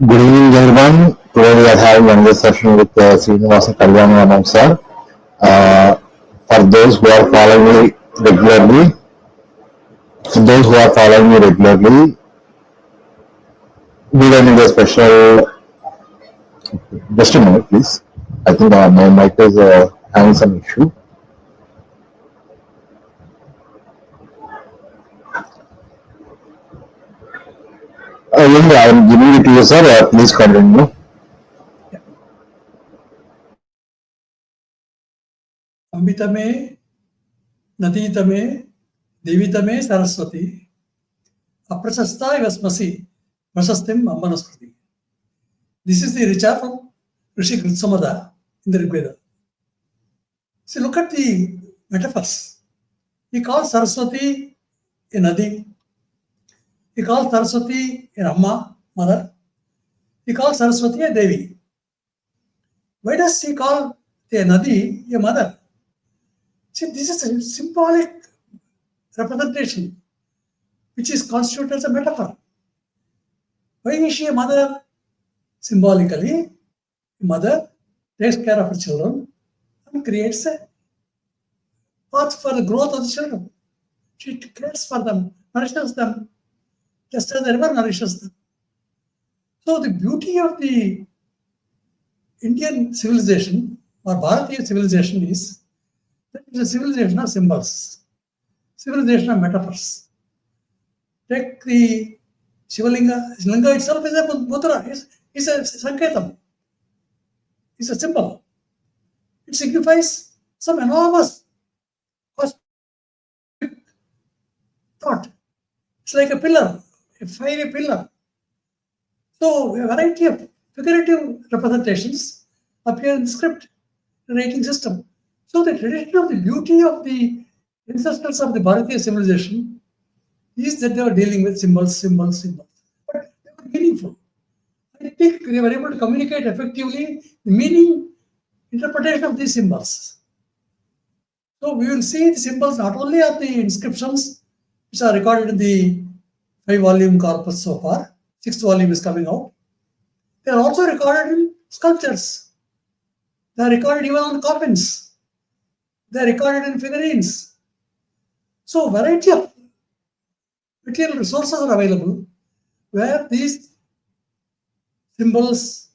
Good evening, everyone. Today we are having another session with Srinivasan Kalyanaraman sir. For those who are following me regularly, we don't need a special. Just a minute, please. I think my mic is having some issue. Anyway, I am giving it to you, sir. Please continue. Ambitame, Naditame, Devitame, Saraswati, Aprasasta Vasmasi, Prasastim Amanaskruti. This is the richa from Rishi Samada in the Rigveda. So look at the metaphors. He calls Saraswati a Nadi. He calls Saraswati a Amma, mother. He calls Saraswati a Devi. Why does he call the Nadi a mother? See, this is a symbolic representation which is constituted as a metaphor. Why is she a mother? Symbolically, a mother takes care of her children and creates a path for the growth of the children. She cares for them, nourishes them, just as the river nourishes them. So the beauty of the Indian civilization or Bharatiya civilization is that it is a civilization of symbols, civilization of metaphors. Take the Shivalinga. Linga itself is a mudra, is a sanketam, is a symbol. It signifies some enormous thought. It's like a pillar, a fiery pillar. So a variety of figurative representations appear in the script, the writing system. So the tradition of the beauty of the ancestors of the Bharatiya civilization is that they were dealing with symbols. But they were meaningful. I think they were able to communicate effectively the meaning, interpretation of these symbols. So we will see the symbols not only of the inscriptions which are recorded in the 5-volume corpus so far, 6th volume is coming out. They are also recorded in sculptures. They are recorded even on coffins. They are recorded in figurines. So variety of material resources are available where these symbols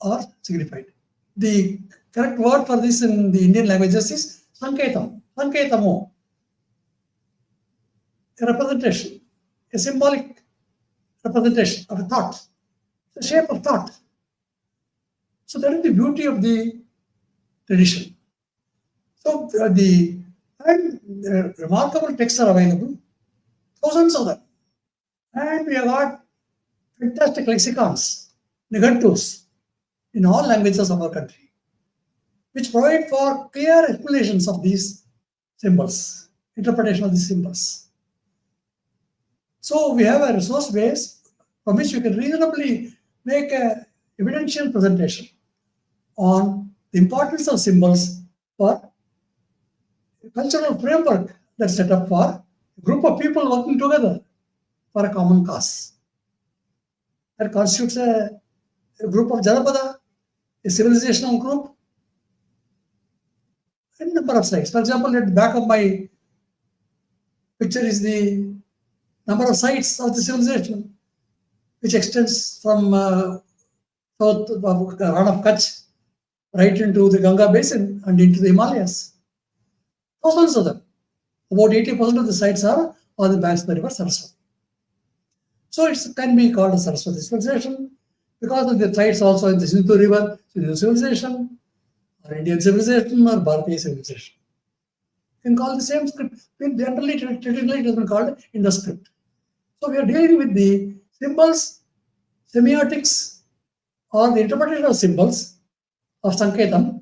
are signified. The correct word for this in the Indian languages is sanketam, sanketamo, a representation, a symbolic representation of a thought, the shape of thought. So that is the beauty of the tradition. So the remarkable texts are available, thousands of them. And we have got fantastic lexicons, nigantus, in all languages of our country, which provide for clear explanations of these symbols, interpretation of these symbols. So we have a resource base from which we can reasonably make a evidential presentation on the importance of symbols for a cultural framework that's set up for a group of people working together for a common cause. That constitutes a group of Janapada, a civilizational group, and number of sites. For example, at the back of my picture is the number of sites of the civilization, which extends from south of the Ran of Kutch right into the Ganga basin and into the Himalayas. Thousands of them. About 80% of the sites are on the banks of the river Saraswati. So it can be called a Saraswati civilization because of the sites also in the Sindhu river, Sindhu civilization, or Indian civilization, or Bharatiya civilization. You can call the same script. Generally, traditionally, it has been called Indus script. So we are dealing with the symbols, semiotics, or the interpretation of symbols of Sanketam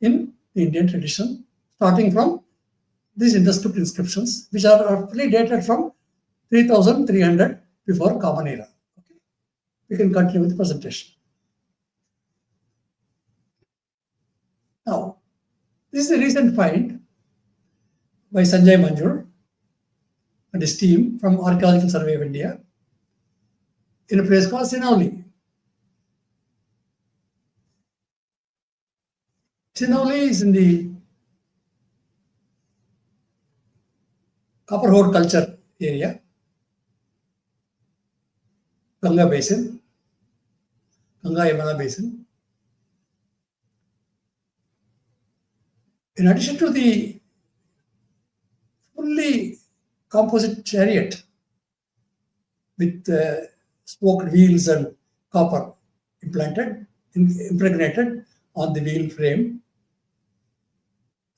in the Indian tradition, starting from these Indus script inscriptions, which are roughly dated from 3300 before Common Era. Okay. We can continue with the presentation. Now, this is a recent find by Sanjay Manjur and his team from Archaeological Survey of India. in a place called Sinauli. Sinauli is in the Copper Ore culture area, Ganga Basin, Ganga Yamuna Basin. In addition to the fully composite chariot with spoked wheels and copper impregnated on the wheel frame,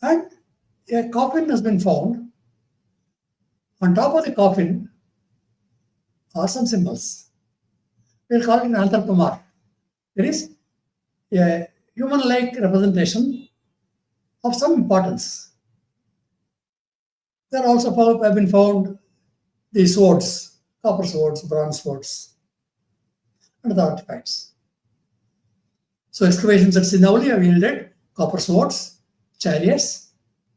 and a coffin has been found. On top of the coffin are some symbols. We'll call it an anthropomorph. There is a human-like representation of some importance. There also have been found the swords, copper swords, bronze swords, and other artifacts. So excavations at Sinauli have yielded copper swords, chariots,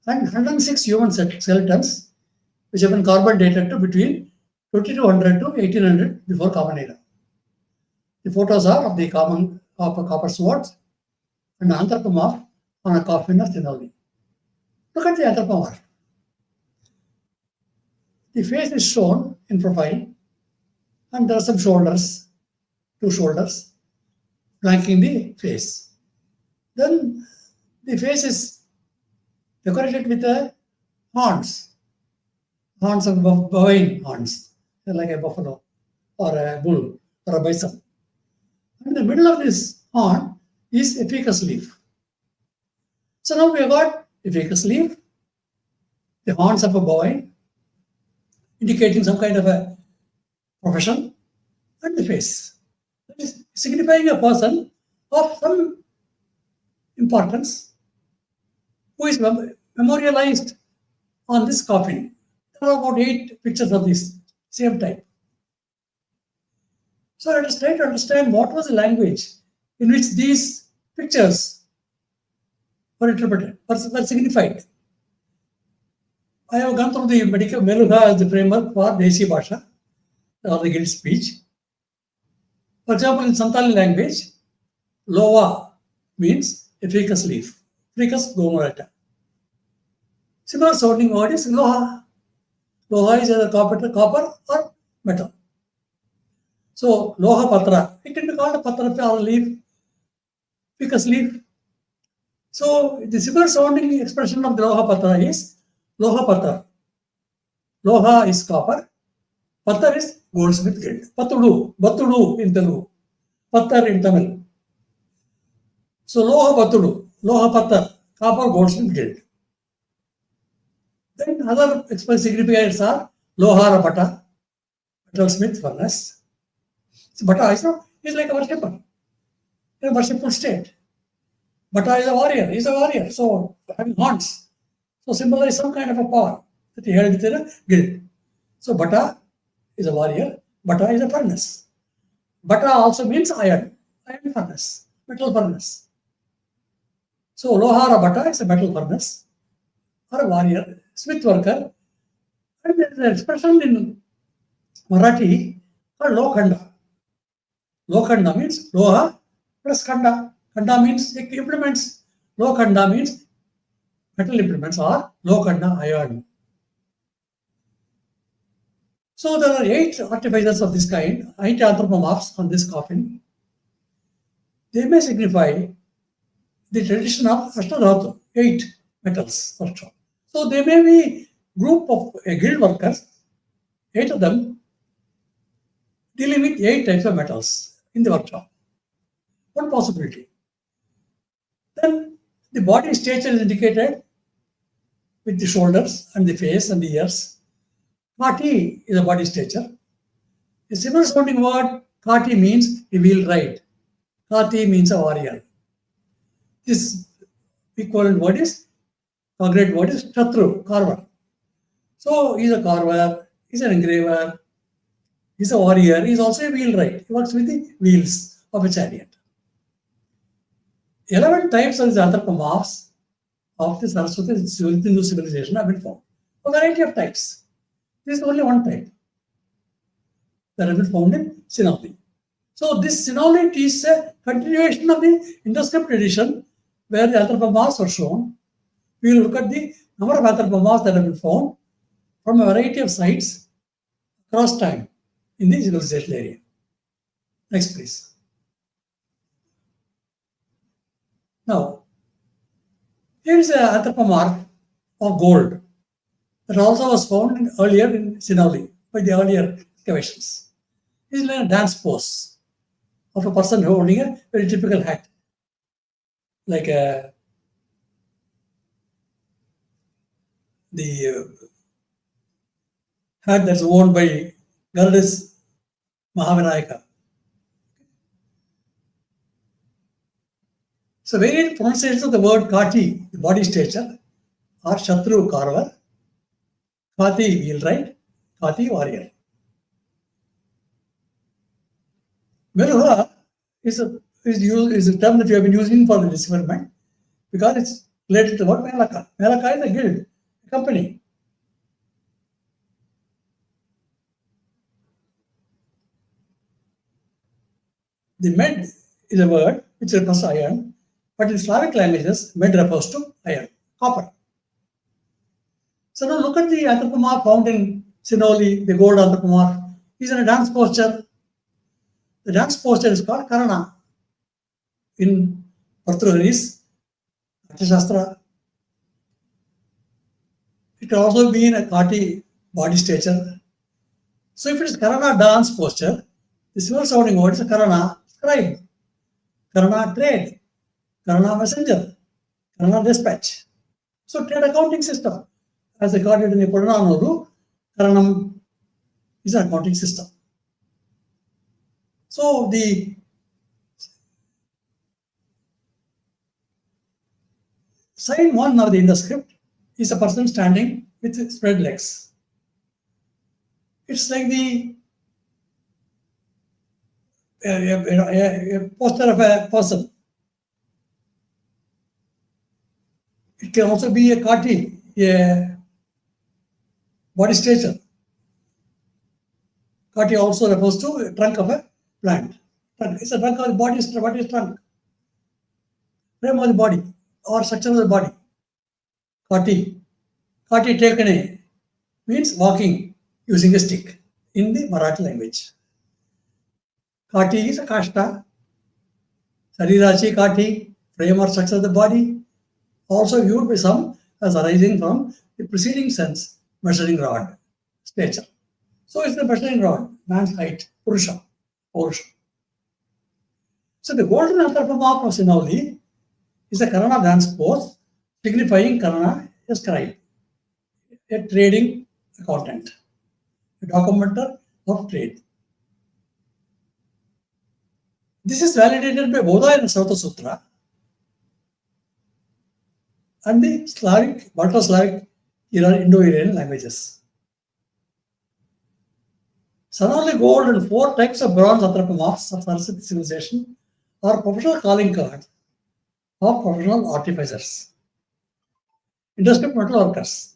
and 106 human skeletons, which have been carbon dated to between 2200 to 1800 before Common Era. The photos are of the common copper swords and an anthropomorph on a coffin of Sinauli. Look at the anthropomorph. The face is shown in profile, and there are some shoulders, two shoulders, flanking the face. Then the face is decorated with the horns of bovine horns, like a buffalo or a bull or a bison. And in the middle of this horn is a ficus leaf. So now we have got a ficus leaf, the horns of a bovine, indicating some kind of a profession, and the face. That is signifying a person of some importance who is memorialized on this coffin. There are about 8 pictures of this same type. So let us try to understand what was the language in which these pictures were interpreted, were signified. I have gone through the medical Meluha as the framework for Desi Bhasha, or the guild speech. For example, in Santali language, Loa means a ficus leaf, Ficus gomorata. Similar sounding word is Loha. Loha is either copper or metal. So, Loha Patra, it can be called a Patra or leaf, ficus leaf. So, the similar sounding expression of the Loha Patra is Loha Patra. Loha is copper, Patra is goldsmith guild. Batudu in Telugu, Patra in Tamil. So, Loha Batudu, Loha Patra, copper goldsmith guild. Then other significants are Lohara Bata, metalsmith furnace. So Bata is like a worshipper, in a worshipful state. Bata is a warrior, so having horns. So symbolize some kind of a power that he held within a guild. So Bata is a warrior, Bata is a furnace. Bata also means iron furnace, metal furnace. So Lohara Bata is a metal furnace, or a warrior, smith worker. And there is an expression in Marathi called Lokhanda. Lokhanda means Loha plus Khanda. Khanda means implements. Lokhanda means metal implements, or Lokhanda iron. So there are 8 artificers of this kind, 8 anthropomorphs on this coffin. They may signify the tradition of Ashtadhatu, 8 metals workshop. So they may be group of guild workers, 8 of them, dealing with 8 types of metals in the workshop. One possibility. Then the body stature is indicated with the shoulders and the face and the ears. Kati is a body stature. A similar sounding word, Kati means a wheel ride. Kati means a warrior. This equivalent word is, great word is Chatru, carver. So he is a carver, he is an engraver, he is a warrior, he is also a wheelwright. He works with the wheels of a chariot. 11 types of the anthropomorphs of the Sarasvati-Sindhu civilization have been found. A variety of types. This is only one type that has been found in Sinauli. So this Sinauli is a continuation of the Indusvalley tradition where the anthropomorphs are shown. We will look at the number of anthropomorphs that have been found from a variety of sites across time in the civilization area. Next, please. Now, here is an anthropomorph of gold that also was found earlier in Sinauli by the earlier excavations. It is like a dance pose of a person holding a very typical hat, like the hat that's worn by Garuda's Mahavinayaka. So variant pronunciations of the word Kati, the body stature, or Shatru, carver, Kati, wheelwright, Kati, warrior. Meluha is a term that we have been using for the decipherment because it's related to what Melaka. Melaka is a guild, a company. The med is a word which refers to iron, but in Slavic languages, med refers to iron, copper. So now look at the anthropomorph found in Sinauli, the gold anthropomorph. He's in a dance posture. The dance posture is called Karana. In Bhartrhari's Shastra, it can also be in a Kati body stature. So if it is Karana dance posture, the similar sounding word is a Karana scribe, Karana trade, Karana messenger, Karana dispatch. So trade accounting system, as recorded in the Purana, Karanam is an accounting system. So the sign 1 of the Indus script is a person standing with spread legs. It's like the a poster of a person. It can also be a Kati, a body stature. Kati also refers to a trunk of a plant. It's a trunk of the body. What is trunk? Frame of the body or structure of the body. Kati. Kati tekane means walking using a stick in the Marathi language. Kati is a kashta. Sarirachi Kati, frame or structure of the body, also viewed by some as arising from the preceding sense, measuring rod, stature. So it's the measuring rod, man's height, Purusha. So the golden anthropomorph of Sinauli is a Karana dance pose, signifying Karana, a scribe, a trading accountant, a documenter of trade. This is validated by Bodha and Sauta Sutra and the Slavic, Balto-Slavic, Indo-Iranian languages. Sinauli gold and 4 types of bronze anthropomorphs of Sarasvati civilization are professional calling cards of professional artificers, industrial metal workers.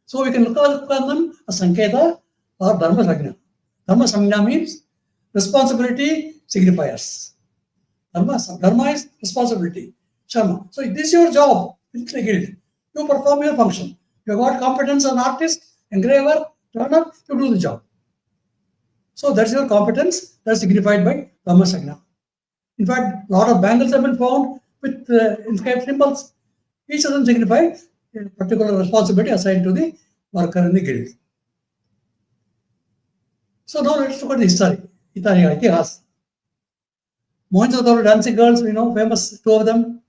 So we can look at them as Sanketa or Dharma Sagna. Dharma Sagna means responsibility signifiers. Dharma is responsibility. Sharma. So this is your job in the guild. You perform your function. You have got competence as an artist, engraver, turner, you do the job. So that's your competence, that's signified by Dharma Sagna. In fact, a lot of bangles have been found with inscribed symbols. Each of them signify a particular responsibility assigned to the worker in the guild. So now let's look at the history. Itihas. Mohenjo-daro dancing girls, we know, famous, 2 of them.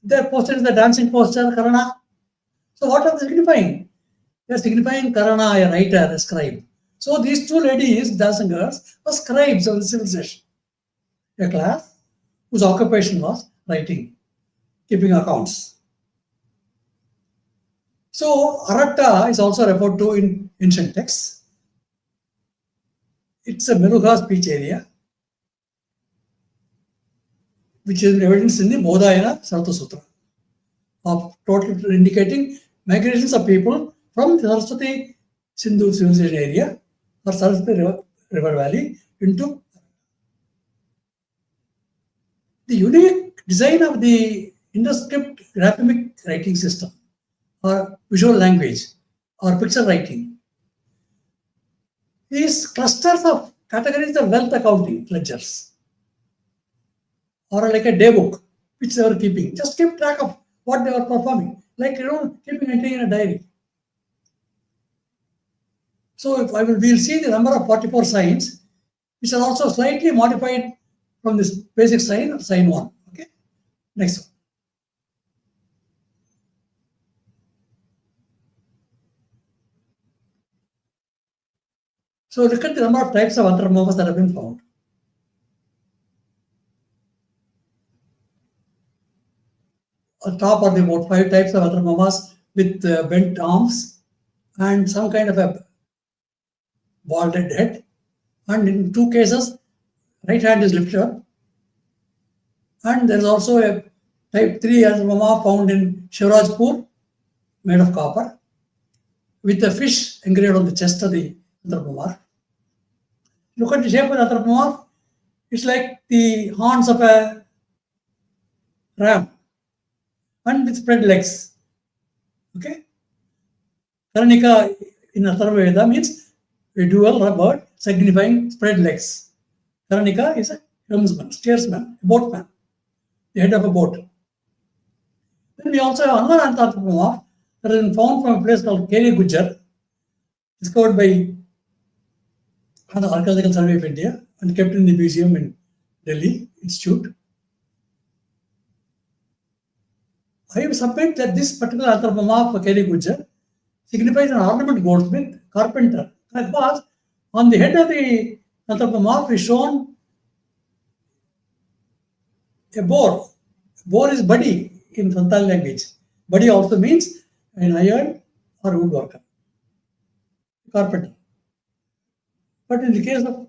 Their posture is the dancing posture, Karana. So what are they signifying? They are signifying Karana, a writer, a scribe. So these 2 ladies, dancing girls, were scribes of the civilization. A class whose occupation was writing, keeping accounts. So Aratta is also referred to in ancient texts. It's a Meluga speech area, which is evidence in the Bodhayana Sarata Sutra, of total indicating migrations of people from the Sarasvati-Sindhu civilization area or Sarasvati river valley into. The unique design of the Indus script graphemic writing system or visual language or picture writing is clusters of categories of wealth accounting ledgers or like a day book which they were keeping. Just keep track of what they were performing, like keeping entry in a diary. So if we'll see the number of 44 signs, which are also slightly modified from this basic sign, sign 1. Okay, next one. So look at the number of types of anthropomorphs that have been found. On top are the about 5 types of anthropomorphs with bent arms and some kind of a balded head. And in 2 cases, right hand is lifted up. And there is also a type 3 anthropomorph found in Shivrajpur, made of copper, with a fish engraved on the chest of the anthropomorph. Look at the shape of the anthropomorph. It's like the horns of a ram and with spread legs. Okay? Karanika in Atharvaveda means a dual bird signifying spread legs. Karanika is a helmsman, steersman, a boatman, the head of a boat. Then we also have another anthropomorph that has been found from a place called Keri Gujar, discovered by the Archaeological Survey of India and kept in the museum in Delhi Institute. I submit that this particular anthropomorph of Keri Gujar signifies an ornament goldsmith, carpenter, because on the head of the anthropomorph is shown a boar. Boar is badi in Santal language. Badi also means an iron or woodworker, carpenter. But in the case of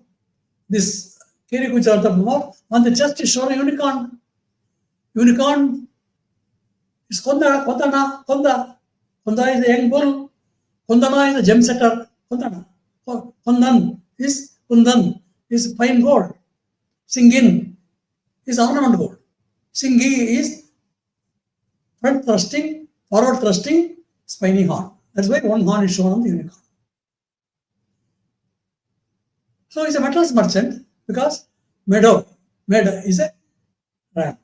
this Keri Gujar anthropomorph, on the chest is shown a unicorn. Unicorn is Konda, Kondana, Konda. Konda is a young bull. Kondana is a gem setter. Kondana. Kondan is fine gold. Singin is ornament gold. Singi is front thrusting, forward thrusting, spiny horn. That's why one horn is shown on the unicorn. So he's a metals merchant because meadow is a ram.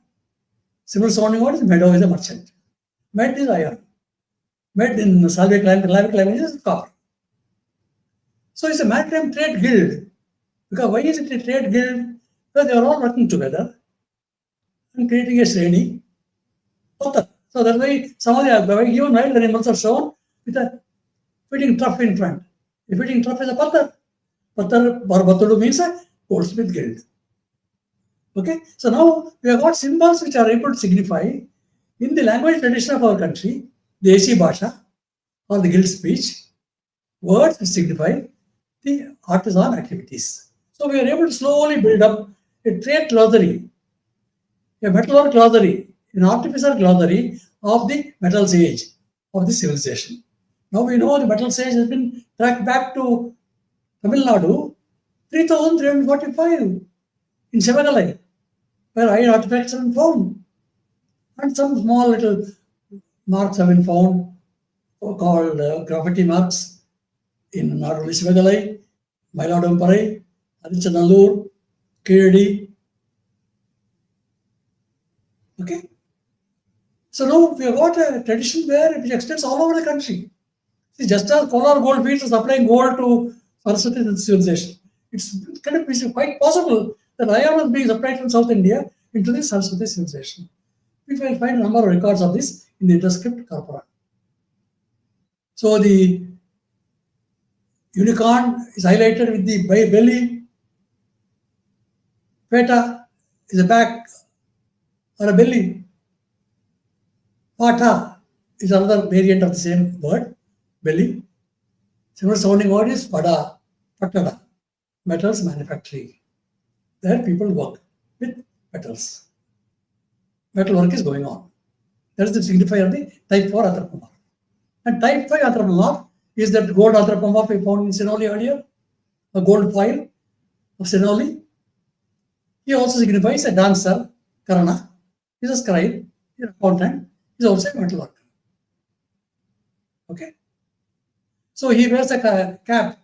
Similar sounding word is meadow is a merchant. Med is iron. Med in Slavic language is copper. So it's a maritime trade guild. Because why is it a trade guild? Because they are all working together and creating a Sreni. So that's why some of the even wild animals are shown with a feeding trough in front. The feeding trough is a pattar. Pattar or Batudu means a goldsmith guild. Okay, so now we have got symbols which are able to signify in the language tradition of our country, the Desi Bhasha or the guild speech, words which signify the artisan activities. So we are able to slowly build up a trade glossary, a metalwork glossary, an artificer glossary of the metals age of the civilization. Now we know the metals age has been tracked back to Tamil Nadu, 3345 in Shivagalai, where iron artifacts have been found. And some small little marks have been found called graffiti marks in not only Shivagalai, Mailadumparai, Adichanallur, Kirdi. Okay? So now we have got a tradition where it extends all over the country. See, just as Kolar gold fields are supplying gold to Sarasvati civilization, it's kind of quite possible that iron was being supplied from South India into the Sarasvati civilization. We will find a number of records of this in the interscript corpora. So the unicorn is highlighted with the belly. Peta is a back or a belly. Pata is another variant of the same word, belly. Similar sounding word is pada, patada, metals manufacturing. There people work with metals. Metal work is going on. That is the signifier of the type 4 anthropomorph. And type 5 anthropomorph is that gold anthropomorph we found in Sinauli earlier, a gold foil of Sinauli. He also signifies a dancer Karana is a scribe, is an accountant, is also a metal worker. Okay? So he wears a cap.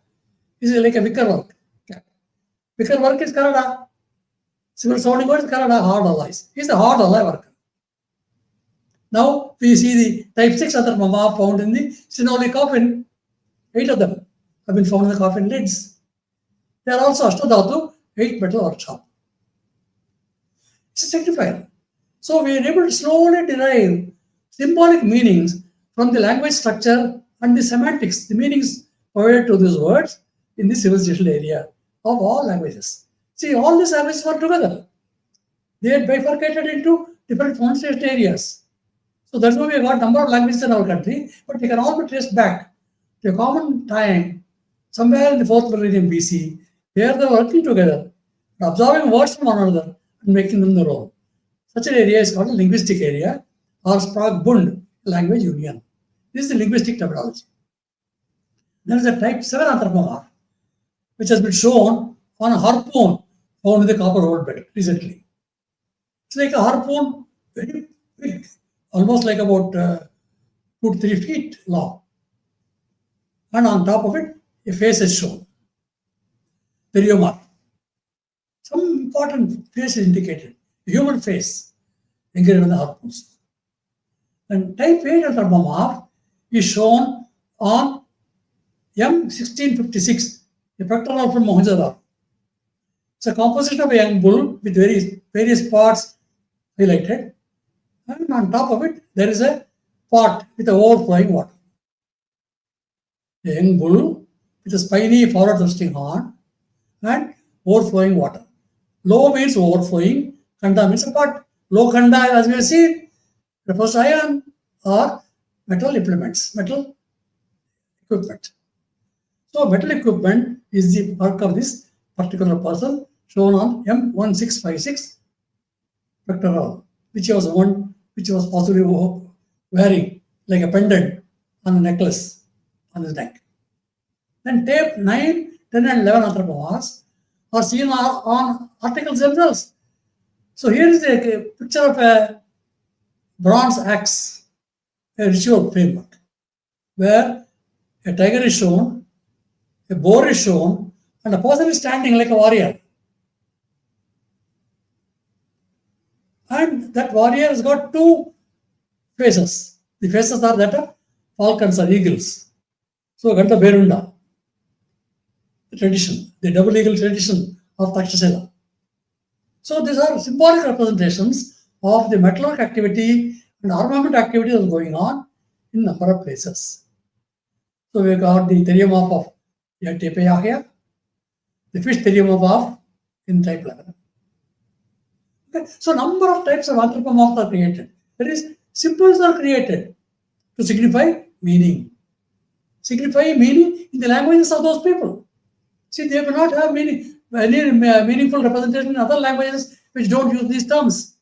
Is like a wicker work cap. Wicker work is Kannada. Civil sounding word is Kannada, hard alloys. He is a hard alloy worker. Now we see the type 6 Anthropomorph found in the Sinauli coffin. 8 of them have been found in the coffin lids. They are also Ashtadhatu, 8 metal workshop. It's a signifier. So we are able to slowly derive symbolic meanings from the language structure and the semantics, the meanings provided to these words in the civilization area of all languages. See, all these languages were together. They are bifurcated into different pronunciation areas. So that's why we have got number of languages in our country, but they can all be traced back to a common time, somewhere in the 4th millennium BC, where they were working together, absorbing words from one another and making them their own. Such an area is called a linguistic area or Spragbund, language union. This is the linguistic terminology. There is a type 7 anthropomorph, which has been shown on a harpoon found in the copper ore bed recently. It's like a harpoon, very big, almost like about 2 to 3 feet long. And on top of it, a face is shown. Periomorph. Some important face is indicated. A human face engraved in the harpoons. And type 8 anthropomorph is shown on M1656, a pectoral from Mohenjo-daro. It's a composition of a young bull with various parts highlighted. And on top of it, there is a pot with overflowing water. A young bull with a spiny forward thrusting horn and overflowing water. Low means overflowing, Kanda means a pot. Low Kanda, as we have seen, refers to iron or metal implements, metal equipment. So metal equipment is the work of this particular person shown on M1656 pectoral, which was possibly wearing like a pendant on a necklace on his neck. Then tape 9, 10 and 11 anthropomorphs are seen on articles themselves. So here is a picture of a bronze axe, a ritual framework, where a tiger is shown, a boar is shown, and a person is standing like a warrior. And that warrior has got 2 faces. The faces are that of falcons or eagles. So Ganta Berunda, the tradition, the double eagle tradition of Taksha. So these are symbolic representations of the metalwork activity and armament activity that is going on in a number of places. So we got the Theriomorph of Tepeyahia, the fish Theriomorph in type 11. Okay. So number of types of anthropomorphs are created. That is, symbols are created to signify meaning. Signify meaning in the languages of those people. See, they will not have any meaningful representation in other languages which don't use these terms.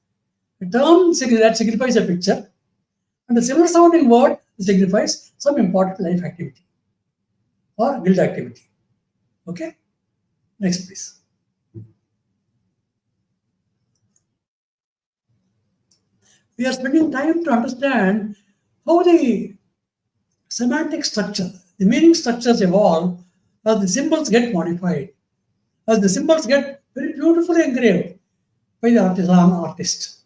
A term that signifies a picture, and a similar sounding word signifies some important life activity or guild activity. Okay? Next, please. We are spending time to understand how the semantic structure, the meaning structures evolve as the symbols get modified, as the symbols get very beautifully engraved by the artist.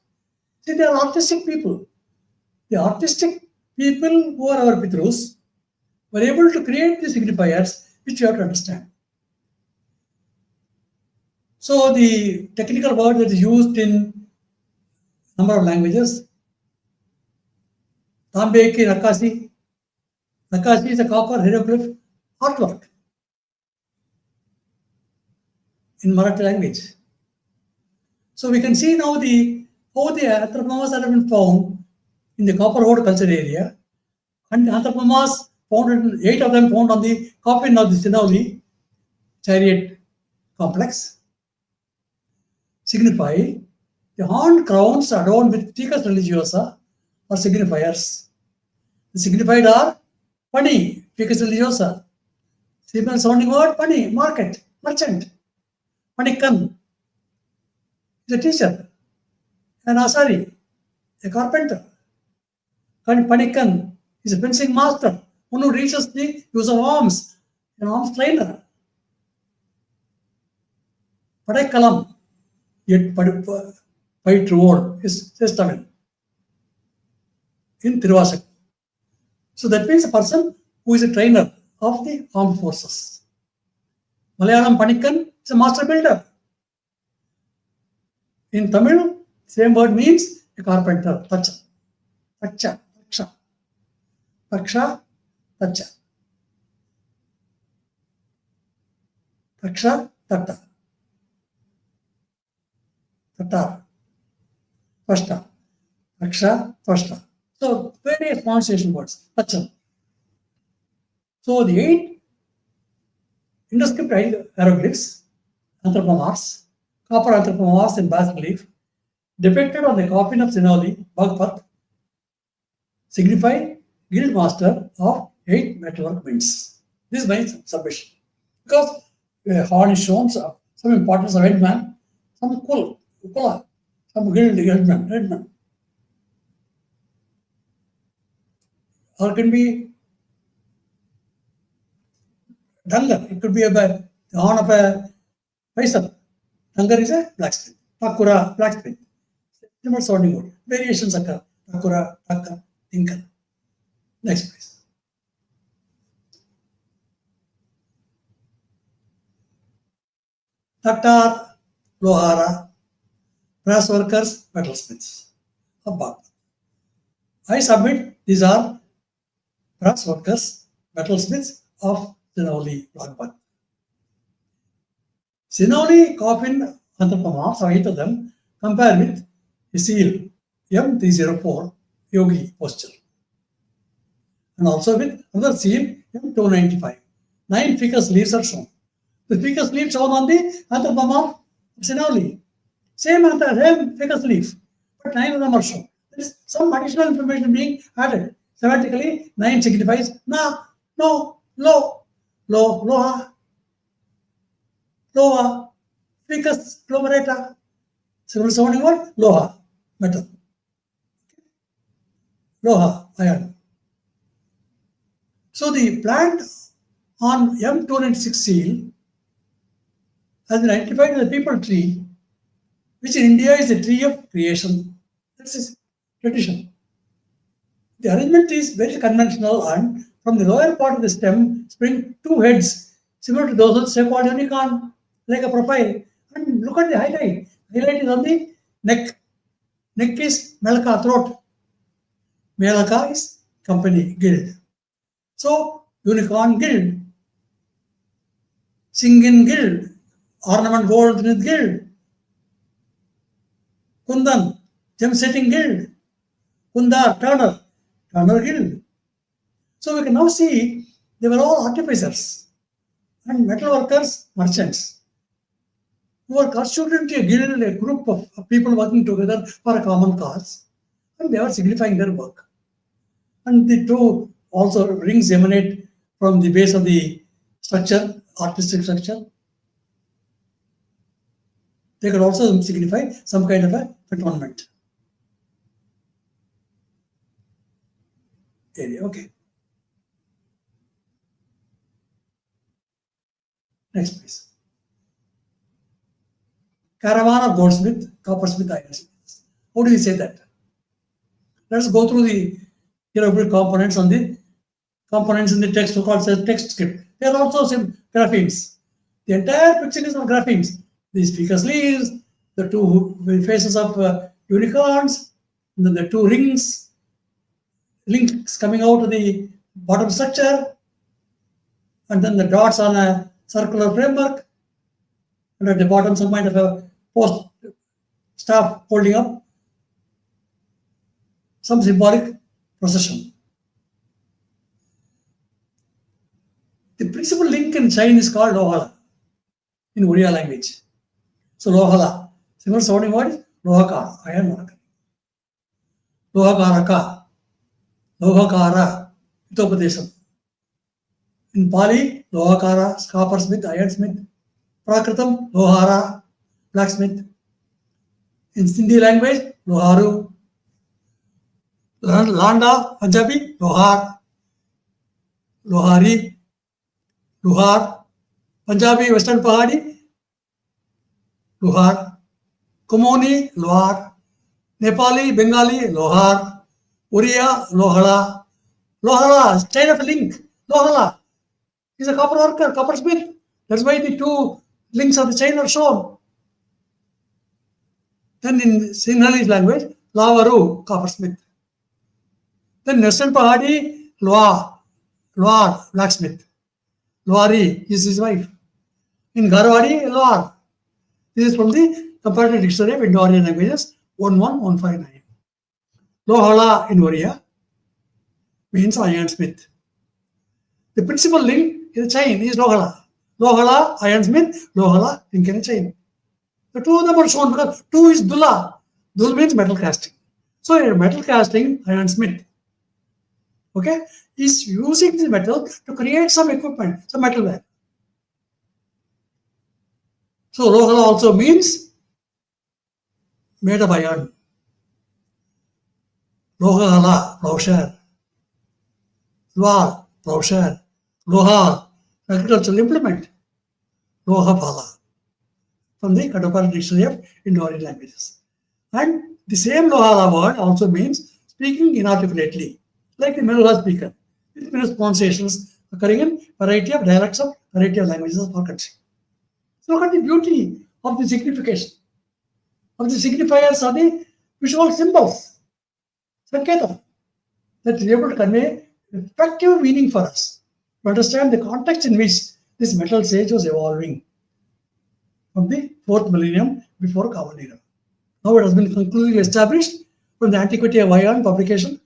See, they are artistic people. The artistic people who are our Pitrus were able to create the signifiers which you have to understand. So the technical word that is used in number of languages, Tambe ki Nakasi. Nakasi is a copper hieroglyph artwork in Marathi language. So we can see now how the anthropomorphs that have been found in the copper ore culture area, and the anthropomorphs found, 8 of them found on the coffin of the Sinauli chariot complex, signify the horned crowns adorned with ticus religiosa or signifiers. The signified are pani, ticus religiosa. Simple sounding word, pani, market, merchant. Manikan is a teacher, an asari, a carpenter. Panikan is a fencing master, one who reaches the use of arms, an arms trainer. Padakalam, yet Paitruod is Tamil in Tiruvasakti. So that means a person who is a trainer of the armed forces. Malayalam Panikan is a master builder. In Tamil, same word means a carpenter, Taksha. Taksha, Taksha. Taksha, Taksha. Taksha, Tatta. Tatar. Pashta. Taksha, Pashta. So, various pronunciation words. Taksha. So, the 8 Indus script hieroglyphs, anthropomorphs, copper anthropomorphs in bas relief, depicted on the coffin of Sinauli, Bhagpat, signify guild master of 8 metalwork mints. This is my submission. Because a horn is shown, some importance of headman, some kula, some guild headman. Or can be Dangar, it could be the horn of a Faisal. Dangar is a blacksmith. Takura, blacksmith. Similar sounding word. Variations occur. Takura, Taka, Tinker. Next, please. Taktar, Lohara, brass workers, metalsmiths. I submit these are brass workers, metalsmiths of Sinauli, Bhagpat. Sinauli coffin anthropomorphs, 8 of them, compare with the seal M304 yogi posture. And also with another seal M295. 9 ficus leaves are shown. The ficus leaf shown on the anthropomorph Sinauli. Same ficus leaf, but 9 of them are shown. There is some additional information being added. Semantically, 9 signifies na, no, lo, loha, loha, ficus glomerata. Similar sounding word, loha, metal. Loha, iron. So the plant on M296 seal has been identified as a people tree, which in India is the tree of creation. That's its tradition. The arrangement is very conventional, and from the lower part of the stem spring 2 heads similar to those of so-called unicorn, like a profile. And look at the highlight. Highlight is on the neck. Neck is Melaka, throat. Melaka is company, guild. So, unicorn guild. Singin guild. Ornament goldsmith guild. Kundan, gem setting guild. Kundar, Turner guild. So we can now see they were all artificers and metal workers, merchants, who were constituted into a guild, a group of people working together for a common cause, and they were signifying their work. And the 2 also rings emanate from the base of the structure, artistic structure. They could also signify some kind of a atonement area. Okay. Next, please. Caravan of goldsmith, coppersmith, ironsmith. How do you say that? Let's go through the hieroglyphic components in the text called text script. They are also some graphemes. The entire picture is of graphemes. These ficus leaves, the 2 faces of unicorns, and then the 2 links coming out of the bottom structure, and then the dots on a circular framework, and at the bottom some kind of a post staff holding up some symbolic procession. The principal link in chain is called Lohala in Oriya language. So Lohala, similar sounding word is Lohakara, iron worker. Lohakaraka, Lohakara, Itopadesam. In Pali, Lohakara, coppersmith, ironsmith. Prakritam, Lohara, blacksmith. In Sindhi language, Loharu. Landa, Punjabi, Lohar. Lohari, Luhar. Punjabi, Western Pahadi, Luhar. Kumoni, Lohar. Nepali, Bengali, Lohar. Oriya, Lohala. Lohala, chain of link, Lohala. He's a copper worker, coppersmith. That's why the two links of the chain are shown. Then in Sinhalese language, Lavaru, coppersmith. Then Western Pahadi, Loa, blacksmith. Loari is his wife. In Garwadi, Loar. This is from the Comparative Dictionary of Indo-Aryan Languages, 11159. Lohala in Oriya means ironsmith. The principal link in the chain is Lohala. Lohala, ironsmith, Lohala, link in a chain. The two of them are shown because 2 is Dula. Dul means metal casting. So a metal casting, ironsmith, okay, is using the metal to create some equipment, some metalware. So Lohala also means made of iron. Lohala, plowshare. Lwar, plowshare. Loha, agricultural implement. Lohapala, from the Comparative Dictionary of Indo-Aryan Languages. And the same Lohala word also means speaking inarticulately, like the Meluha speaker, with pronunciations occurring in variety of dialects of variety of languages of our country. So look at the beauty of the signification, of the signifiers of the visual symbols, Sanketa, that is able to convey effective meaning for us, to understand the context in which this metal sage was evolving from the 4th millennium before Common Era. Now it has been conclusively established from the Antiquity of Iron publication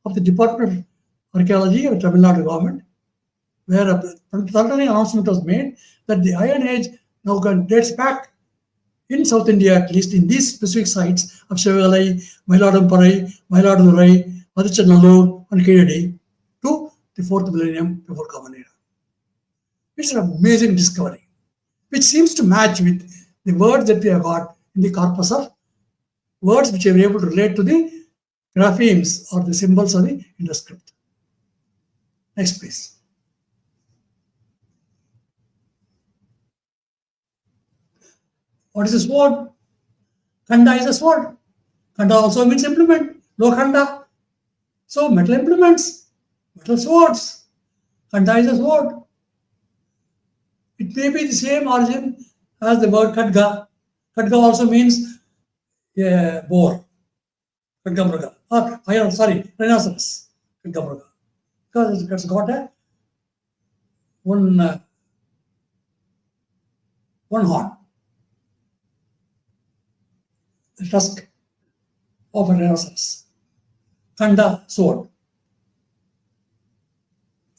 of the Department of Archaeology of Tamil Nadu government, where a thundering announcement was made that the Iron Age now dates back in South India, at least in these specific sites of Shivalai, Mailadampai, Mailadurai, Adichanallur, and Kedadi, to the 4th millennium before Common Era. It's an amazing discovery, which seems to match with the words that we have got in the corpus of words which are able to relate to the graphemes or the symbols of the Indus script. Next, please. What is a sword? Khanda is a sword. Khanda also means implement. Lokhanda. So metal implements, metal swords. Khanda is a sword. It may be the same origin as the word Khadga. Khadga also means boar. Khadgamraga. Rhinoceros. Khadgamraga. Because it's got a one horn. The tusk of a rhinoceros. Khanda, sword.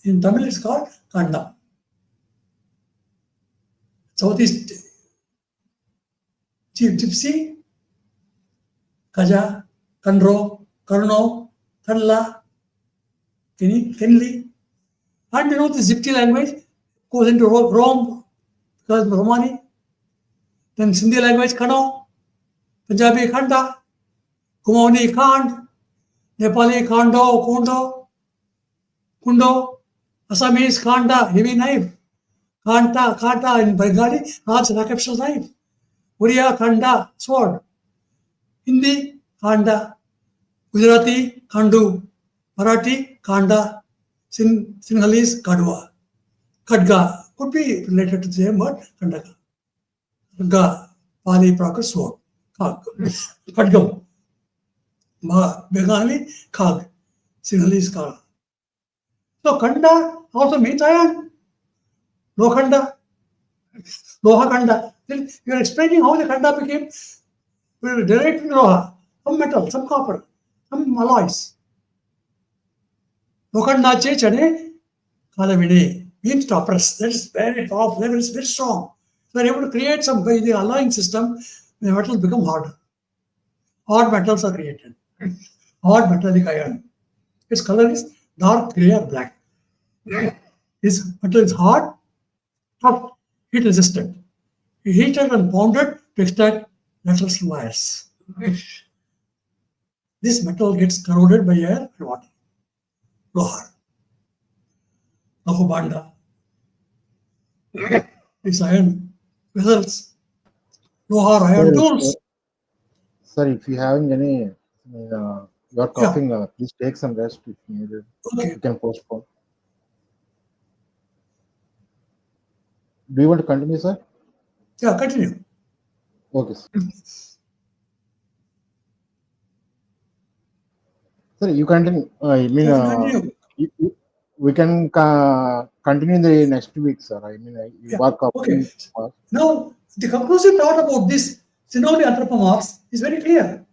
In Tamil it's called Khanda. Southeast Gypsy, Kaja, Kandro, Karno, Kanla, Kenli. And the Zipti language goes into Rome because of Romani. Then Sindhi language, Kano, Punjabi, Khanda, Kumaoni, Khand, Nepali, Khando, Kundo, Assamese, Khanda, heavy knife. Khanta in Bengali, large rakapshal knife. Oriya, Khanda, sword. Hindi, Khanda. Gujarati, Khandu. Marathi, Khanda. Sinhalese, Kadwa. Khadga could be related to the same word, Khandaka. Khadga, Pali, Prakrit, sword. Khadgam. Bengali, Khag. Sinhalese, Kala. So Khanda also means iron. Lokhanda, Lohakhanda. Then you are explaining how the Khanda became derived from Loha, some metal, some copper, some alloys. Lokhanda chechane kalavide means to oppress. That is very powerful, that is very strong. So they are able to create some by the alloying system, the metals become harder. Hard metals are created. Hard metallic iron. Its color is dark grey or black. This metal is hard, tough, heat resistant. Heated and pounded to extract metals from wires. this metal gets corroded by air and water. Lohar, Lahobanda, these iron vessels, Lohar iron tools. Sir, if you having any, you're coughing, please take some rest if needed. Okay. You can postpone. Do you want to continue, sir? Yeah, continue. Okay, sir. Sir, you continue. Continue. We can continue in the next week, sir. You are covering. Okay. Now, the conclusive thought about this Sinauli anthropomorphs is very clear.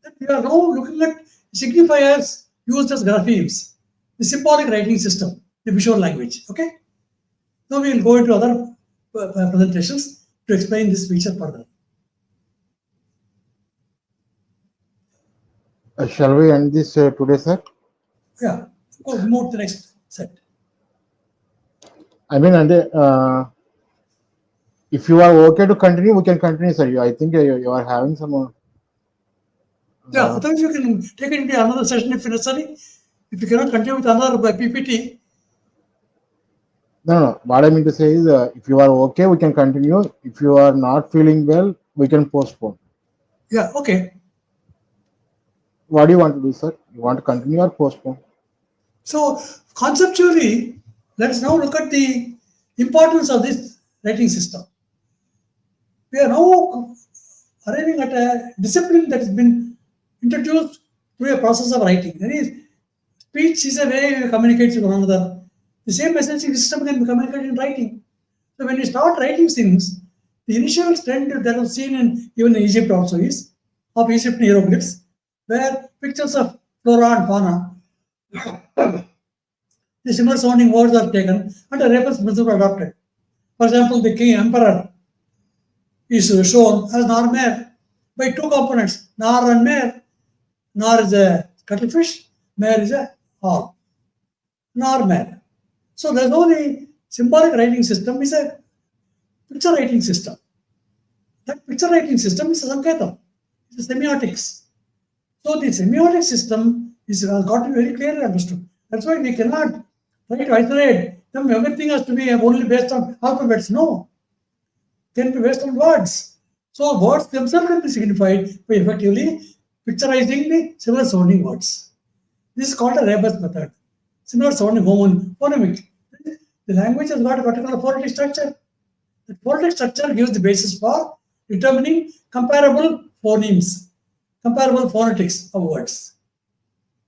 That we are now looking at signifiers used as graphemes, the symbolic writing system, the visual language. Okay. Now we will go into other presentations to explain this feature further. Shall we end this today, sir? Yeah. Go move to the next set. If you are okay to continue, we can continue, sir. I think you are having some. Yeah, otherwise you can take it into another session if necessary. If you cannot continue with another PPT. No. What I mean to say is, if you are okay, we can continue. If you are not feeling well, we can postpone. Yeah, okay. What do you want to do, sir? You want to continue or postpone? So, conceptually, let's now look at the importance of this writing system. We are now arriving at a discipline that has been introduced through a process of writing. That is, speech is a way we communicate with one another. The same messaging system can be communicated in writing. So when you start writing things, the initial trend that was seen in even in Egypt also is of Egyptian hieroglyphs, where pictures of flora and fauna, the similar sounding words are taken and a reference principle adopted. For example, the king emperor is shown as Narmer by two components, Nar and Mer. Nar is a cuttlefish, Mer is a hog. Narmer. So there's only symbolic writing system is a picture writing system. That picture writing system is a Sanketa, it's a semiotics. So the semiotic system is got to be very clearly understood. That's why we cannot try to isolate them. Everything has to be only based on alphabets. No. It can be based on words. So words themselves can be signified by effectively picturizing the similar sounding words. This is called a rebus method. Similar sounding phonemic. The language has got a particular phonetic structure. The phonetic structure gives the basis for determining comparable phonemes, comparable phonetics of words,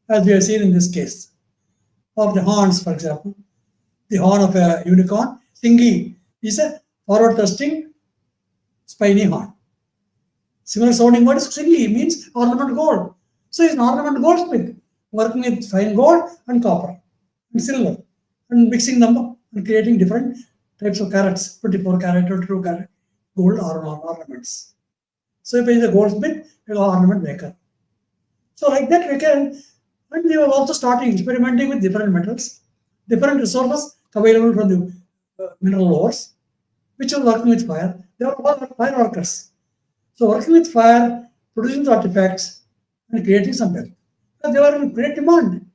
as we have seen in this case. Of the horns, for example, the horn of a unicorn, Singi, is a forward thrusting spiny horn. Similar sounding word is Singi, means ornament gold. So he's an ornament goldsmith, working with fine gold and copper and silver and mixing them up and creating different types of carats, 24 carat, 22 carat gold ornaments. So if he is a goldsmith, he is an ornament maker. So like that we can, and we were also starting experimenting with different metals, different resources available from the mineral ores, which were working with fire. They were all fire workers. So working with fire, producing the artifacts and creating some wealth. And they were in great demand.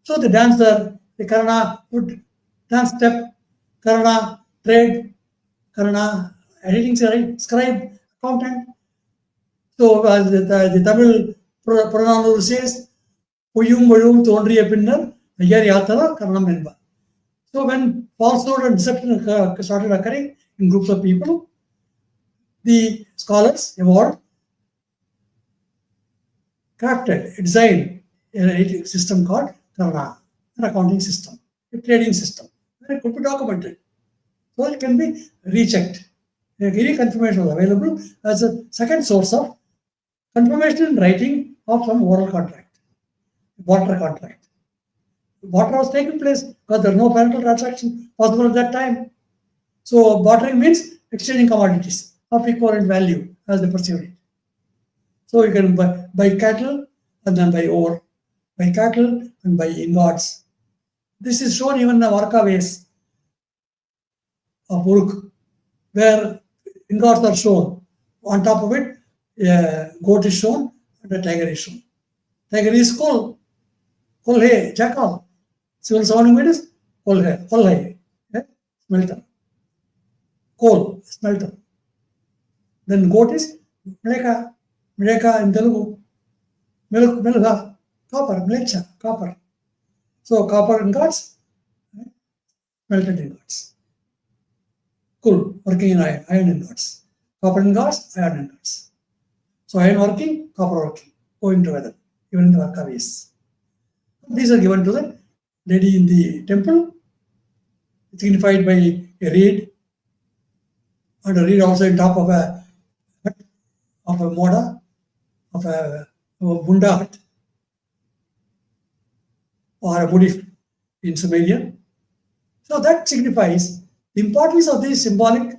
So the dancer, the Kannada would dance step, Kannada trade, Kannada editing scribe, accountant. So the Tamil Purananur says, Puyum Vayum Tondriya Pinnar, Ayar Yatara, Karnam Enba. So when falsehood and deception started occurring in groups of people, the scholars evolved, crafted, designed a system called Karna, an accounting system, a trading system. And it could be documented. So it can be rechecked. Any confirmation was available as a second source of confirmation in writing of some oral contract, barter contract. Barter was taking place because there was no financial transaction possible at that time. So bartering means exchanging commodities of equivalent value as they perceived it. So you can buy cattle and then buy ore, buy cattle and buy ingots. This is shown even in the Varka vase of Uruk, where ingots are shown. On top of it, a goat is shown and a tiger is shown. Tiger is kol. Kol hai, jackal. Civil sounding word is kol hai. Kol hai. Smelter. Coal, smelter. Then goat is mleka. Mleka in Telugu. Milk, milga. Copper, mlecha, copper. So copper ingots, melted ingots. Cool, working in iron ingots. Copper ingots, iron ingots. So iron working, copper working, going together, even in the Vakavis. These are given to the lady in the temple, signified by a reed, and a reed also on top of a hut, of a moda, of a bunda hut, or a budif in Sumerian. So that signifies the importance of these symbolic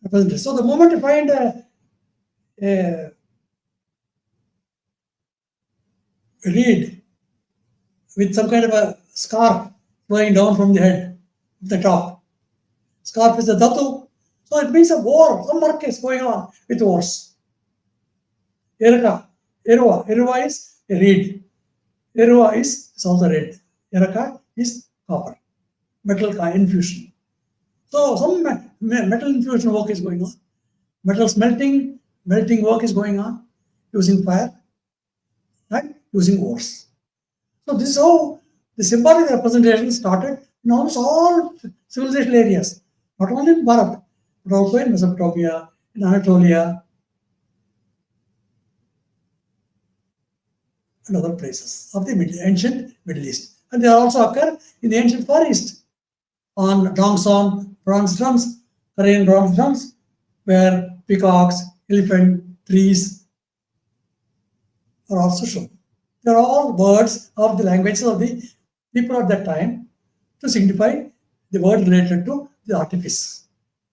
representatives. So the moment you find a reed with some kind of a scarf flowing down from the head, the top. Scarf is the dhatu. So it means a war, some work is going on with wars. Eraka, Erua is a reed. Erua is also red. Eraka is copper. Metal infusion. So some metal infusion work is going on. Metal melting work is going on using fire and using ores. So this is how the symbolic representation started in almost all civilization areas, not only in Bharat, but also in Mesopotamia, in Anatolia, and other places of the ancient Middle East. And they also occur in the ancient Far East on Dongson bronze drums, Korean bronze drums, where peacocks, elephant, trees are also shown. They are all words of the languages of the people at that time to signify the word related to the artifice,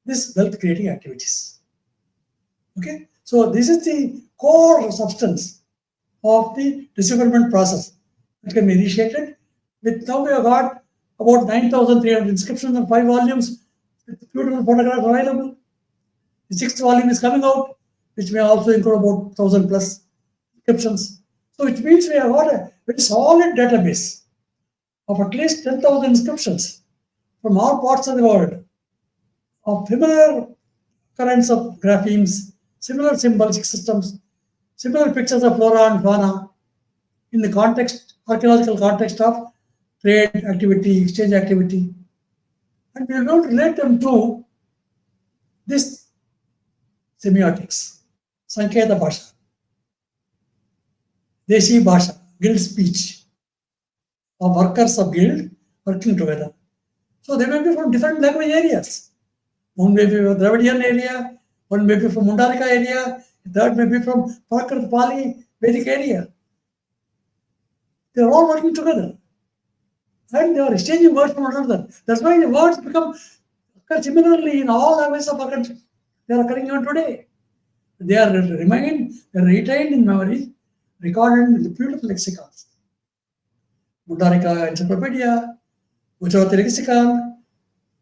this wealth creating activities. Okay, so this is the core substance of the decipherment process that can be initiated. With now we have got about 9,300 inscriptions in 5 volumes with beautiful photographs available. The 6th volume is coming out, which may also include about 1,000 plus inscriptions. So which means we have got a very solid database of at least 10,000 inscriptions from all parts of the world of similar currents of graphemes, similar symbolic systems, similar pictures of flora and fauna in the context, archaeological context of trade activity, exchange activity. And we are going to relate them to this semiotics, Sanketa Bhasha, Deshi Bhasha, guild speech, of workers of guild working together. So they may be from different language areas. One may be from Dravidian area, one may be from Mundarika area, third may be from Prakrit Pali, Vedic area. They are all working together. And they are exchanging words from one another. That's why the words become similarly in all languages of our country. They are occurring even today. They are retained in memory, recorded in the beautiful lexicons. Mundarika Encyclopedia, Gujarati Lexicon,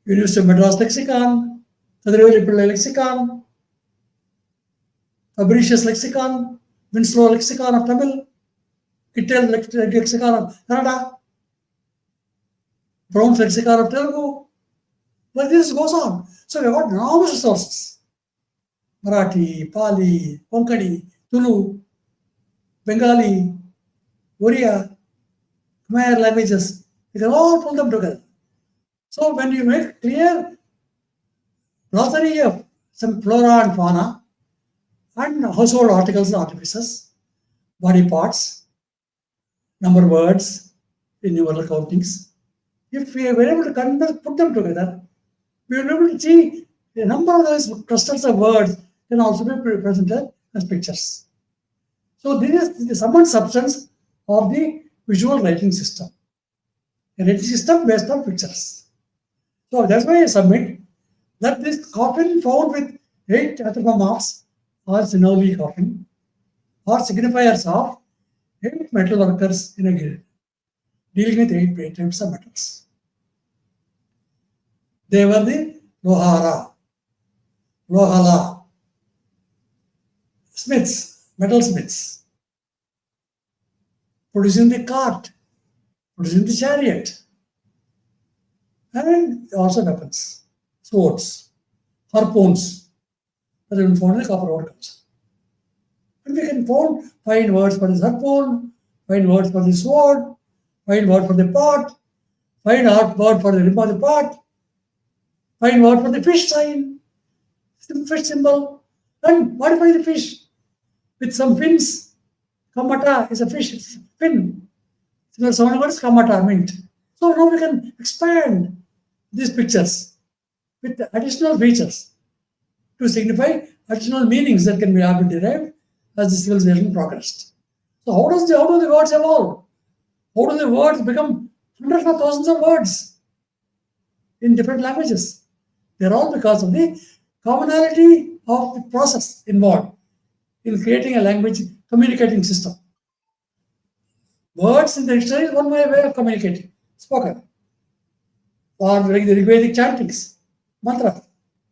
University of Madras Lexicon, Kadirveli Pillai Lexicon, Fabricius Lexicon, Winslow Lexicon of Tamil, Kittel Lexicon of Kannada, Brown's Lexicon of Telugu. Like this goes on. So we have got enormous resources. Marathi, Pali, Konkani, Tulu, Bengali, Oriya, Khmer languages. We can all pull them together. So when you make clear glossary of some flora and fauna and household articles and artifices, body parts, number words in numeral countings, if we were able to put them together, we will be able to see a number of those clusters of words can also be represented as pictures. So this is the sum and substance of the visual writing system. A writing system based on pictures. So that's why I submit that this coffin found with 8 anthropomorphs or Sinauli coffin are signifiers of 8 metal workers in a guild, dealing with 8 types of metals. They were the Lohara, Lohala, smiths, metal smiths. producing the cart, producing the chariot, and also weapons, swords, harpoons that have been found in the copper ore culture. And we can find words for the harpoon, find words for the sword, find word for the pot, find word for the rim of the pot, find word for the fish sign, fish symbol, and modify the fish with some fins. Kamata is a fish, it's a fin. So someone word is kamata, mint. So now we can expand these pictures with additional features to signify additional meanings that can be derived as the civilization progressed. So how do the words evolve? How do the words become hundreds of thousands of words in different languages? They're all because of the commonality of the process involved in creating a language communicating system. Words in the dictionary is one way of communicating, spoken. Or like the Vedic chantings, mantra.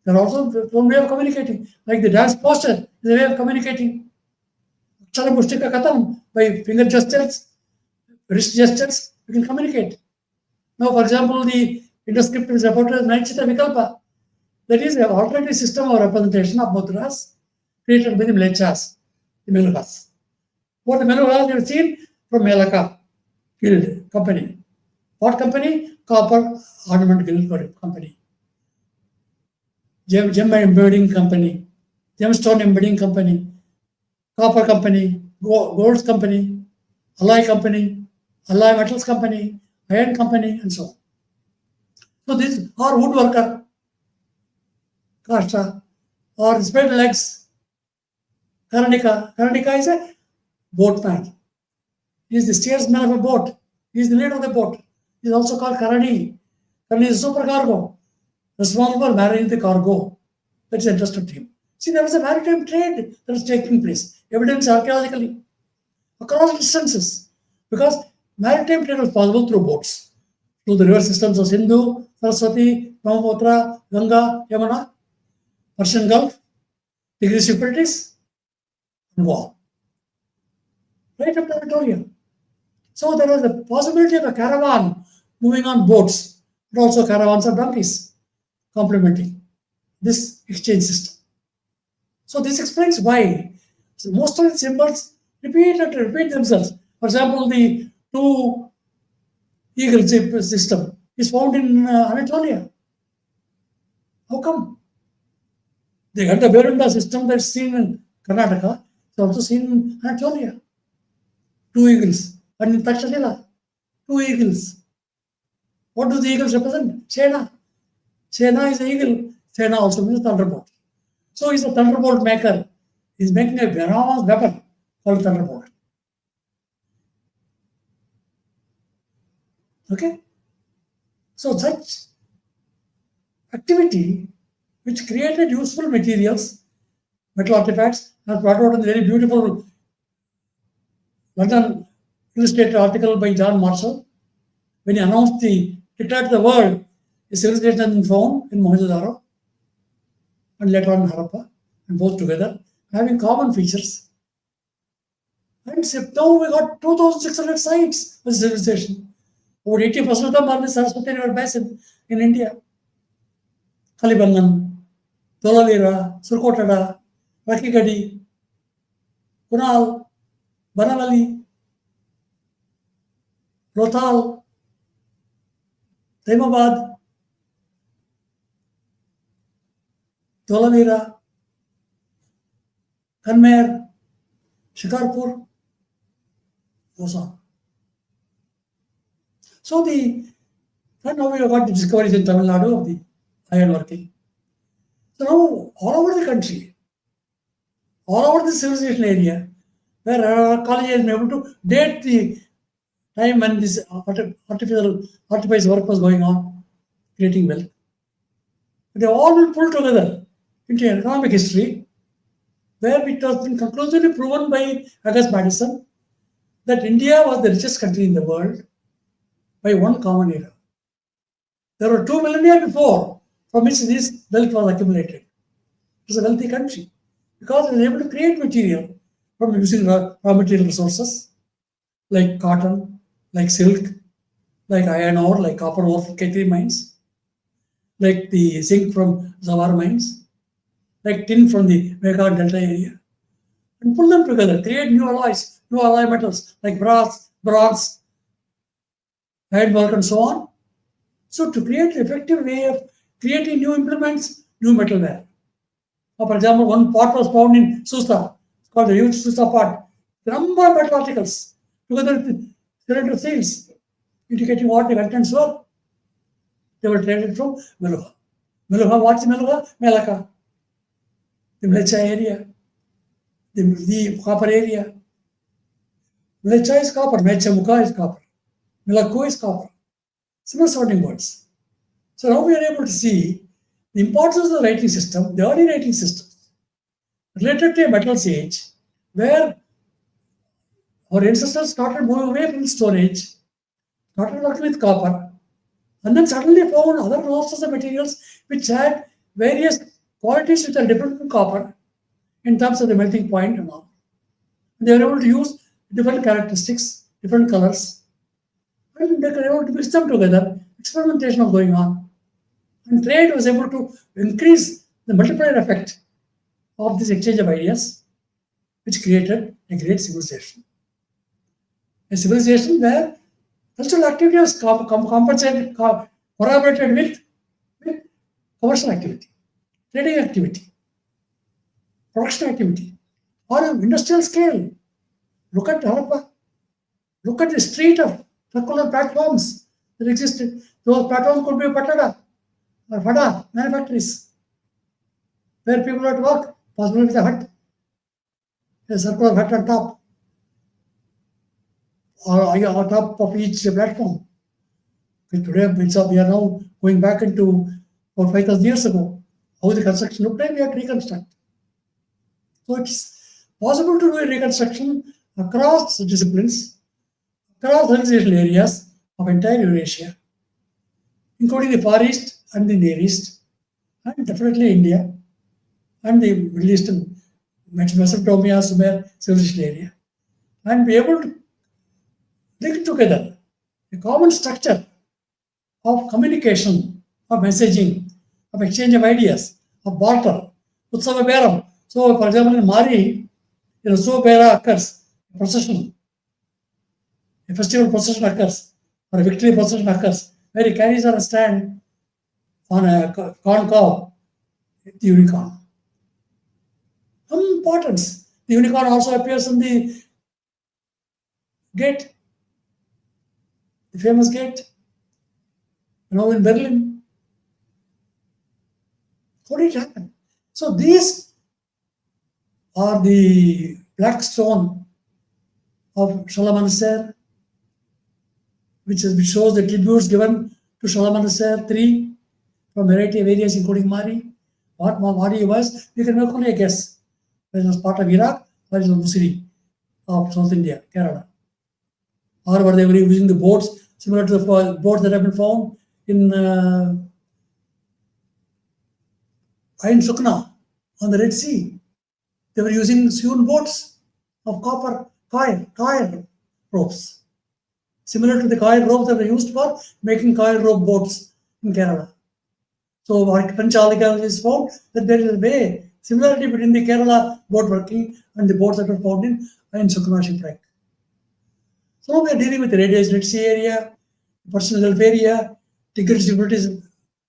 They're also one way of communicating. Like the dance posture is a way of communicating. Akshara Katham, by finger gestures, wrist gestures, you can communicate. Now, for example, the Indus script is referred to as Naichita Vikalpa. That is an alternative system of representation of mudras created by the Mlechas, the Melukas. What the Melukas have seen from Melaka Guild Company. What company? Copper Ornament Guild Company. Gem Embedding Company. Gemstone Embedding Company. Copper Company. Golds Company. Alloy Company. Alloy Metals Company. Iron Company, and so on. So these are woodworker. Kashta, or spread legs, Karnika. Karnika is a boatman. He is the steersman of a boat. He is the leader of the boat. He is also called Karani. Karani is a supercargo, responsible for managing the cargo. That is entrusted to him. See, there was a maritime trade that was taking place, evidence archaeologically, across distances, because maritime trade was possible through boats, through the river systems of Sindhu, Saraswati, Brahmaputra, Ganga, Yamuna, Persian Gulf, Tigris Euphrates, and war. Right up to Victoria. So there was the possibility of a caravan moving on boats, but also caravans of donkeys, complementing this exchange system. So this explains why most of the symbols repeat themselves. For example, the two eagle system is found in Anatolia. How come? The Berunda system that's seen in Karnataka is also seen in Anatolia. Two eagles. And in Taksha, two eagles. What do the eagles represent? Sena. Sena is the eagle. Sena also means thunderbolt. So he's a thunderbolt maker. He's making a venomous weapon called thunderbolt. Okay? So such activity which created useful materials, metal artifacts, are brought out in a very beautiful London illustrated article by John Marshall when he announced the return to the world, a civilization has been found in Mohenjo-daro and later on in Harappa, and both together, having common features. And now we got 2,600 sites of civilization. Over 80% of them are in the Saraswati River Basin in India. Kalibangan, Dolavira, Surkotada, Rakigadi, Kunal, Banavali, Rothal, Taimabad, Dolavira, Kanmer, Shikarpur, goes on. So now we have got the discoveries in Tamil Nadu of the iron working. So now all over the country, all over the civilization area, where our college has been able to date the time when this artifice work was going on, creating wealth. They all will pull together into an economic history, where it has been conclusively proven by August Madison that India was the richest country in the world by one common era. There were 2 millennia before from which this wealth was accumulated. It was a wealthy country because it was able to create material from using raw material resources like cotton, like silk, like iron ore, like copper ore from K3 mines, like the zinc from Zawar mines, like tin from the Mekong Delta area, and pull them together, create new alloys, new alloy metals like brass, bronze, ironwork, and so on. So to create an effective way of creating new implements, new metalware. For example, one pot was found in Susa. It's called the huge Susa pot. The number of metal articles together with cylinder seals indicating what the contents were. They were traded from Meluha. Meluha, what's Meluha? Melaka. The Mlecha area, the copper area. Mlecha is copper, Mechamuka is copper, Melaku is copper. Similar sorting words. So now we are able to see the importance of the writing system, the early writing systems, related to a metals age, where our ancestors started moving away from storage, started working with copper, and then suddenly found other sources of materials which had various qualities which are different from copper in terms of the melting point and all. And they were able to use different characteristics, different colors, and they were able to mix them together. Experimentation was going on. And trade was able to increase the multiplier effect of this exchange of ideas, which created a great civilization. A civilization where cultural activity was compensated, corroborated with commercial activity, trading activity, production activity, on an industrial scale. Look at Harappa. Look at the street of circular platforms that existed. Those platforms could be Patada or Fada manufactories where people had to work, possibly with a hut, a circular hut on top, or on top of each platform. Today, we are now going back into 5,000 years ago. How the construction looked like, we have to reconstruct. So it's possible to do a reconstruction across disciplines, across organizational areas of entire Eurasia, including the Far East and the Near East, and definitely India, and the Middle East and Mesopotamia, Sumer, civilization area, and be able to link together a common structure of communication, of messaging, of exchange of ideas, of barter, Utsava Beram. So, for example, in Mari, Utsava occurs, a procession, a festival procession occurs, or a victory procession occurs, where he carries on a stand on a corn cob, the unicorn. Some importance. The unicorn also appears in the gate, the famous gate, in Berlin. How did it happen? So these are the black stone of Shalmaneser, which shows the tributes given to Shalmaneser III from a variety of areas, including Mari. What Mari was, we can make only a guess. It was part of Iraq, or it was Musiri of South India, Kerala. Or were they were using the boats similar to the boats that have been found in Ain Sukna on the Red Sea. They were using hewn boats of copper coil ropes, similar to the coil ropes that were used for making coil rope boats in Kerala. So our French archaeologists found that there is a way similarity between the Kerala boat working and the boats that were found in Ain Sukna shipwreck. So we are dealing with the radius Red Sea area, Persian Gulf area, Tigris Euphrates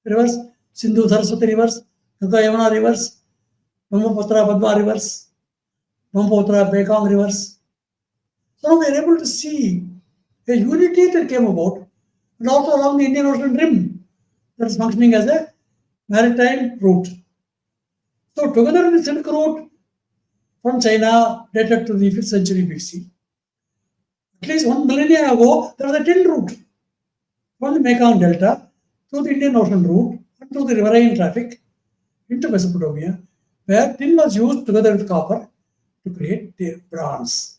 rivers, Sindhu Saraswati rivers, Ganga Yamuna rivers, Brahmaputra Padma rivers, Brahmaputra Mekong rivers. So we are able to see a unity that came about, and also along the Indian Ocean rim that is functioning as a maritime route. So together with the Silk Route from China dated to the 5th century BC, at least 1 millennia ago, there was a tin route from the Mekong Delta through the Indian Ocean route and through the riverine traffic into Mesopotamia, where tin was used together with copper to create the bronze.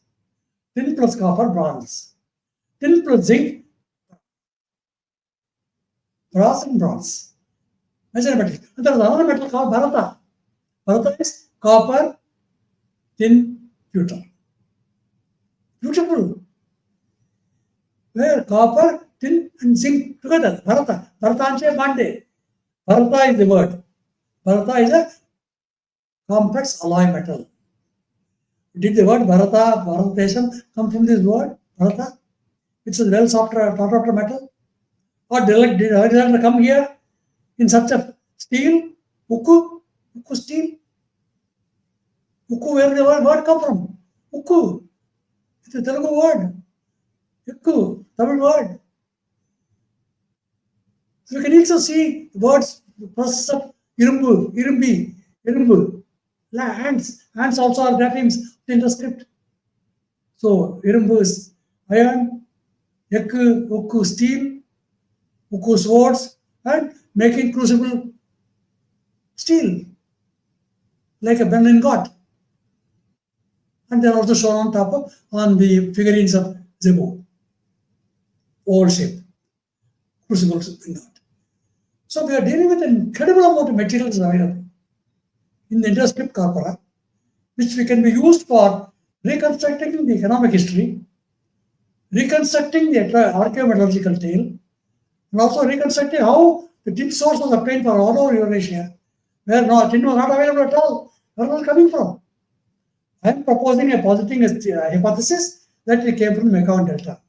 Tin plus copper, bronze. Tin plus zinc, brass and bronze. Major metal. And there was another metal called Bharata. Bharata is copper, tin, pewter. Beautiful. where copper, tin and zinc together. Bharata. Bharatanche Bande. Bharata is the word. Bharata is a complex alloy metal. Did the word Bharata, Bharatdesham come from this word? Bharata? It's a well sought after metal. Or did Alexander come here in such a steel? Ukku? Ukku steel? Ukku, where the word come from? Ukku. It's a Telugu word. Ukku, Tamil word. So you can also see words, the process of irumbu, irumbi, irumbu. Ants also are graphemes in the script. So irumbu is iron, yakku, ukku steel, ukku swords, and making crucible steel, like a Benin god. And they're also shown on top of on the figurines of Zebu, old shape, crucibles in that. So we are dealing with an incredible amount of materials available in the Indus script corpora, which we can be used for reconstructing the economic history, reconstructing the archaeometallurgical tale, and also reconstructing how the tin source was obtained for all over Eurasia, where tin was not available at all. Where was it coming from? I am proposing positing a hypothesis that it came from the Mekong Delta.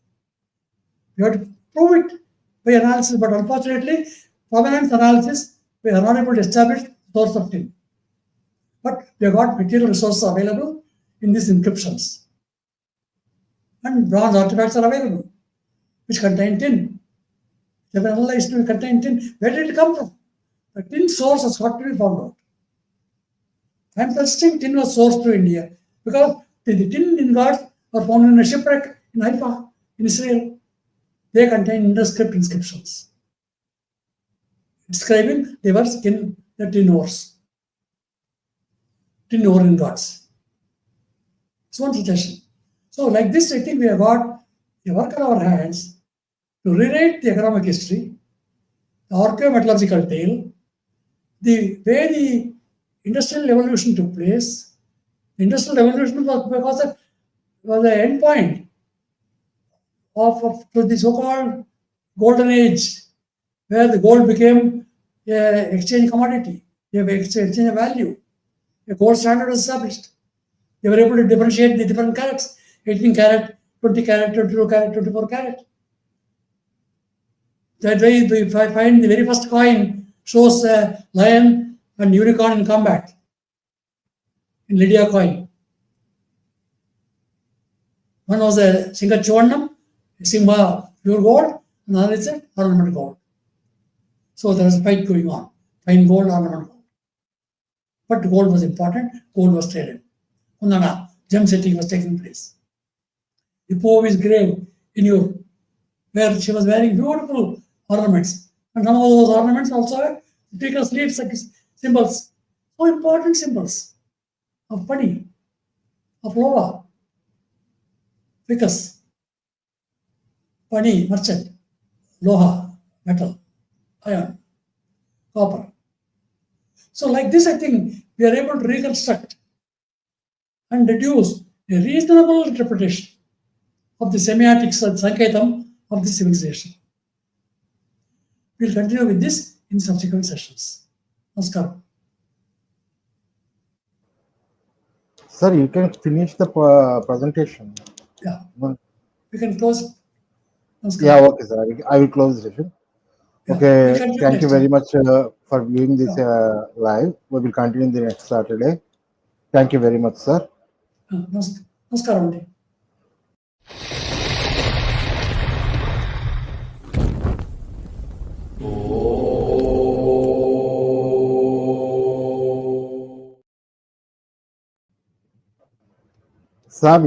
We have to prove it by analysis, but unfortunately, provenance analysis, we are not able to establish the source of tin. But we have got material resources available in these inscriptions. And bronze artifacts are available, which contain tin. They have been analyzed to contain tin. Where did it come from? The tin source has got to be found out. I am suggesting tin was sourced to India because the tin ingots are found in a shipwreck in Haifa, in Israel. They contain Indus script inscriptions describing rivers in the tin ores, tin ore ingots. It's one suggestion. So, like this, I think we have got a work on our hands to rewrite the economic history, the archaeometallurgical tale, the way the industrial revolution took place. The industrial revolution was because it was the end point of the so-called golden age, where the gold became an exchange commodity, an exchange of value. A gold standard was established. They were able to differentiate the different carats, 18 carat, 20 carat, 22 carat, 24 carat. That way, if I find the very first coin shows a lion and unicorn in combat in Lydia coin. One was a Singachornam, Simba pure gold, another is a ornament gold. So there was a fight going on, fine gold, ornament gold. But gold was important, gold was traded. Kannada, gem setting was taking place. The Pope is grave in Europe, where she was wearing beautiful ornaments. And some of those ornaments also have typical sleeves symbols, so important symbols of money, of Loha, ficus, Pani, merchant, Loha, metal, iron, copper. So like this, I think we are able to reconstruct and deduce a reasonable interpretation of the semiotics and Sanketam of the civilization. We'll continue with this in subsequent sessions. Namaskaram. Sir, you can finish the presentation. Yeah. We can close it. Namaskaram. Yeah, okay, sir. I will close the session. Yeah. Okay, We'll continue thank next you very time. much for viewing this live. We will continue the next Saturday. Thank you very much, sir. Namaskaram. Andy. Sir,